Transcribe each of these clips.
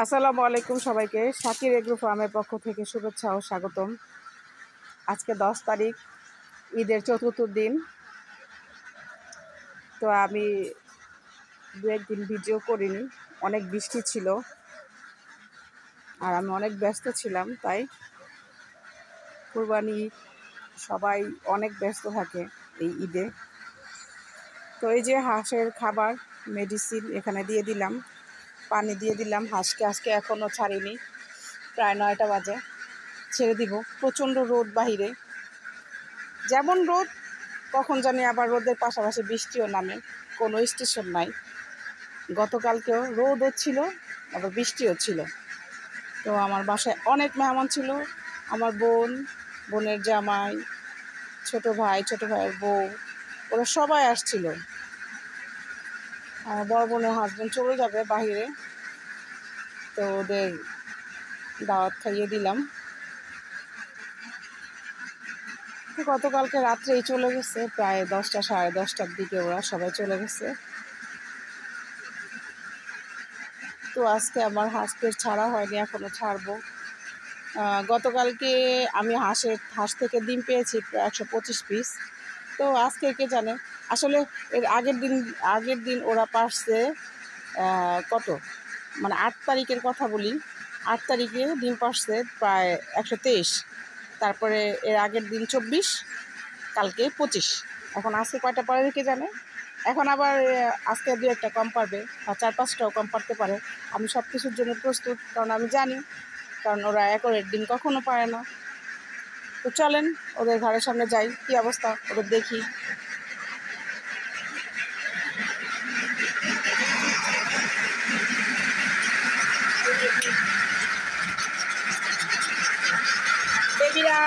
আসসালামু আলাইকুম সবাইকে। শাকির এগ্রো ফার্মের পক্ষ থেকে শুভেচ্ছা ও স্বাগতম। আজকে 10 তারিখ, ঈদের চতুর্থ দিন। তো আমি দু একদিন ভিডিও করিনি, অনেক বৃষ্টি ছিল আর আমি অনেক ব্যস্ত ছিলাম। তাই কুরবানি সবাই অনেক ব্যস্ত থাকে এই ঈদে। তো এই যে হাঁসের খাবার, মেডিসিন এখানে দিয়ে দিলাম, পানি দিয়ে দিলাম। হাঁসকে আজকে এখনও ছাড়িনি, প্রায় 9টা বাজে, ছেড়ে দিব। প্রচণ্ড রোদ বাহিরে, যেমন রোদ কখন জানি আবার রোদের পাশাপাশি বৃষ্টিও নামে, কোনো স্টেশন নাই। গতকালকেও রোদও ছিল, আবার বৃষ্টিও ছিল। তো আমার বাসায় অনেক মেহমান ছিল, আমার বোনের জামাই, ছোট ভাইয়ের বউ, ওরা সবাই আসছিল। আমার বড় বোনের হাজব্যান্ড চলে যাবে বাহিরে, তো ওদের দাওয়াত খাইয়ে দিলাম। তো গতকালকে রাত্রেই চলে গেছে, প্রায় 10টা সাড়ে 10টার দিকে ওরা সবাই চলে গেছে। তো আজকে আমার হাঁসকে ছাড়া হয়নি, এখনও ছাড়বো। গতকালকে আমি হাঁস থেকে ডিম পেয়েছি প্রায় 125 পিস। তো আজকে কে জানে, আসলে এর আগের দিন ওরা পারছে কত, মানে 8 তারিখের কথা বলি। 8 তারিখে ডিম পারছে প্রায় 123। তারপরে এর আগের দিন 24, কালকে 25। এখন আজকে কয়টা পারে কে জানে। এখন আবার আজকে 2-1টা কম পারবে, আর 4-5টাও কম পারতে পারে। আমি সব কিছুর জন্য প্রস্তুত, কারণ আমি জানি, কারণ ওরা একরের ডিম কখনো পারে না। তো চলেন ওদের ঘরের সামনে যাই, কি অবস্থা ওদের দেখি। বেবিরা,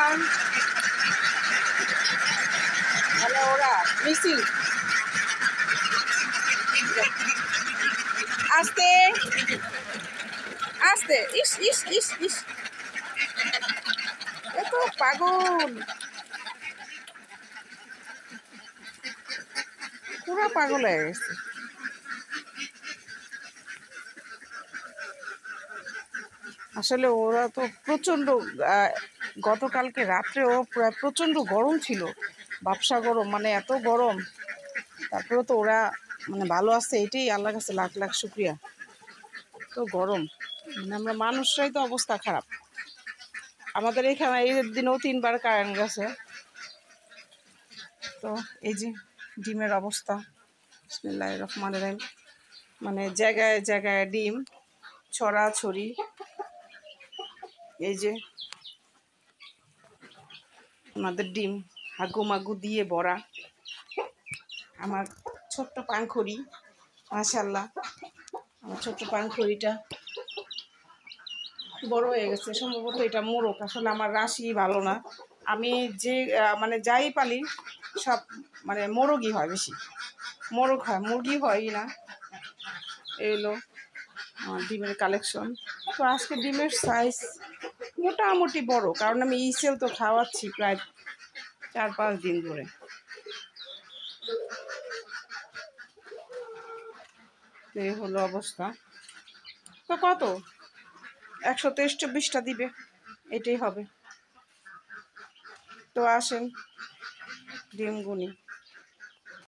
মানে ওরা মিছিল আস্তে আস্তে, ইস ইস ইস ইস, এত পাগল, পুরো পাগল হয়ে গেছে। আসলে ওরা তো প্রচণ্ড, গতকালকে রাত্রেও প্রায় প্রচণ্ড গরম ছিল, ব্যবসা গরম, মানে এত গরম। তারপরেও তো ওরা মানে ভালো আছে, এটাই আল্লাহর কাছে লাখ লাখ শুক্রিয়া। তো গরম, মানে আমরা মানুষরাই তো অবস্থা খারাপ। আমাদের এখানে এই দিনেও 3বার কারেন্ট গেছে। তো এই যে ডিমের অবস্থা, বিসমিল্লাহির রহমানির রহিম, মানে জায়গায় জায়গায় ডিম ছড়াছড়ি। এই যে আমাদের ডিম হাগু মাগু দিয়ে ভরা। আমার ছোট্ট পাংখড়ি, মাশাআল্লাহ, আমার ছোট্ট পাংখড়িটা বড় হয়ে গেছে। সম্ভবত এটা মোরগ, আসলে আমার রাশি ভালো না। আমি যে মানে যাই পালি সব মানে মোরগই হয়, বেশি মোরগ হয়, মুরগি হয়ই না। এলো আমার ডিমের কালেকশন। তো আজকে ডিমের সাইজ মোটামুটি বড়, কারণ আমি ইসেল তো খাওয়াচ্ছি প্রায় 4-5 দিন ধরে। তো এই হলো অবস্থা। তো কত, 123-24টা দিবে, এটাই হবে। তো আসেন ডিম গুনি।